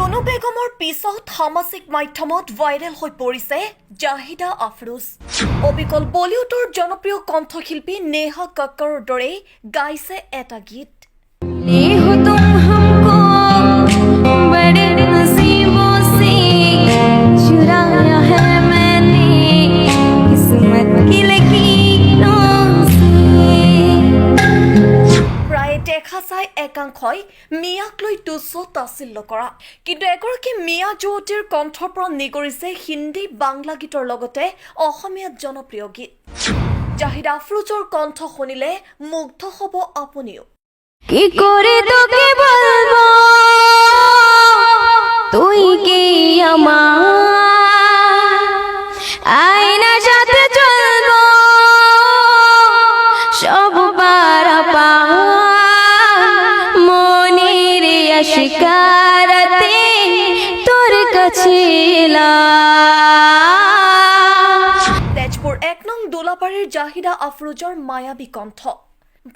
মুনু বেগমৰ পিছত সামাজিক মাধ্যমত ভাইৰেল হৈ পৰিছে জাহিদা আফৰোজ। অবিকল বলিউডৰ জনপ্ৰিয় কণ্ঠশিল্পী নেহা কক্কৰৰ দৰে গাইছে এটা গীত। দেখা চাই একাংশই মিয়াক লৈ তুচ্ছ তাচ্ছিল্য কৰা, কিন্তু এগৰাকী মিয়া যুৱতীৰ কণ্ঠৰ পৰা নিগৰিছে হিন্দী বাংলা গীতৰ লগতে অসমীয়া জনপ্ৰিয় গীত। জাহিদা আফৰোজৰ কণ্ঠ শুনিলে মুগ্ধ হ'ব আপুনিও। কি করে তোকে বলবো তুই কি আমার আয়না সাথে চলবো সব পারাপা মনের আশিকারাতে তোর কাছে তেজপুৰ ১ নং দোলাবাৰীৰ জাহিদা আফৰোজৰ মায়াবী কণ্ঠ।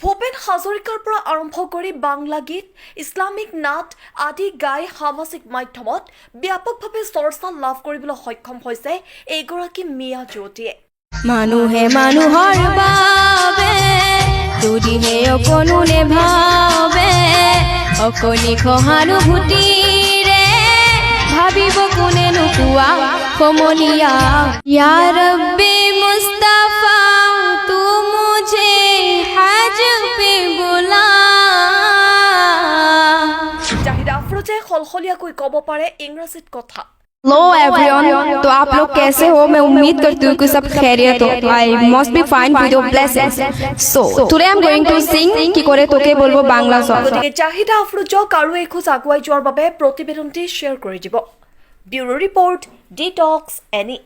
ভূপেন হাজৰিকাৰ পৰা আৰম্ভ কৰি বাংলা গীত, ইছলামিক নাট আদি গাই সামাজিক মাধ্যমত ব্যাপকভাৱে চৰ্চা লাভ কৰিবলৈ সক্ষম হৈছে এইগৰাকী মিয়া যুৱতীয়ে। মানুহে মানুহৰ বাবে যদিহে অকণো নেভাবে অকণি সহানুভূতিৰে ভাবিব কোনে নোপোৱা সমনীয়া ইয়া ৰব্বি মুস্তাফা তু মুঝে হাজ পে বুলা। জাহিদা আফৰোজে সলসলীয়াকৈ ক'ব পাৰে ইংৰাজীত কথা। हेलो एवरीवन, तो आप लोग कैसे हो? मैं उम्मीद करती हूँ कि सब खैरियत हो। I must be fine with your blessings. So today I am going to sing কি করে তোকে বলবো বাংলা সং। গতিকে জাহিদা আফৰোজক আৰু এখোজ আগুৱাই যোৱাৰ বাবে প্ৰতিবেদনটি শ্বেয়াৰ কৰি দিব। Bureau report, detox any.